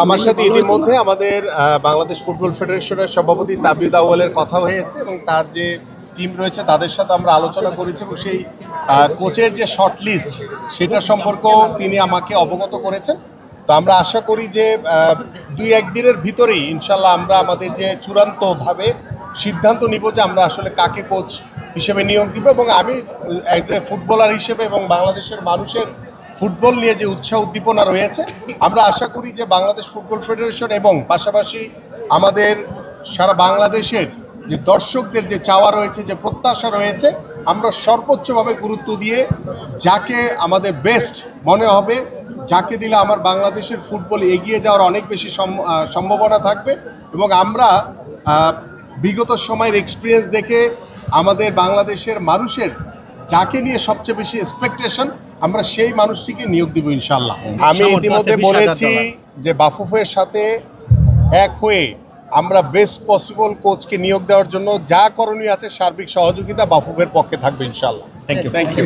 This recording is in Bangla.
আমার সাথে ইতিমধ্যে আমাদের বাংলাদেশ ফুটবল ফেডারেশনের সভাপতি তাবিদ আউয়ালের কথা হয়েছে এবং তার যে টিম রয়েছে তাদের সাথে আমরা আলোচনা করেছি এবং সেই কোচের যে শর্ট লিস্ট সেটা সম্পর্কেও তিনি আমাকে অবগত করেছেন। তো আমরা আশা করি যে 2-1 দিনের ভিতরেই ইনশাল্লাহ আমরা আমাদের যে চূড়ান্তভাবে সিদ্ধান্ত নিব যে আমরা আসলে কাকে কোচ হিসেবে নিয়োগ দিব। এবং আমি অ্যাজ এ ফুটবলার হিসেবে এবং বাংলাদেশের মানুষের ফুটবল নিয়ে যে উৎসাহ উদ্দীপনা রয়েছে, আমরা আশা করি যে বাংলাদেশ ফুটবল ফেডারেশন এবং পাশাপাশি আমাদের সারা বাংলাদেশের যে দর্শকদের যে চাওয়া রয়েছে, যে প্রত্যাশা রয়েছে, আমরা সর্বোচ্চভাবে গুরুত্ব দিয়ে যাকে আমাদের বেস্ট মনে হবে, যাকে দিলে আমার বাংলাদেশের ফুটবল এগিয়ে যাওয়ার অনেক বেশি সম্ভাবনা থাকবে। এবং আমরা বিগত সময়ের এক্সপিরিয়েন্স দেখে আমাদের বাংলাদেশের মানুষের যাকে নিয়ে সবচেয়ে বেশি এক্সপেকটেশন, আমরা সেই মানুষটিকে নিয়োগ দিব ইনশাল্লাহ। আমি ইতিমধ্যে বলেছি যে বাফুফের সাথে এক হয়ে আমরা বেস্ট পসিবল কোচকে নিয়োগ দেওয়ার জন্য যা করণীয় আছে সার্বিক সহযোগিতা বাফুফের পক্ষে থাকবে ইনশাল্লাহ। Thank you.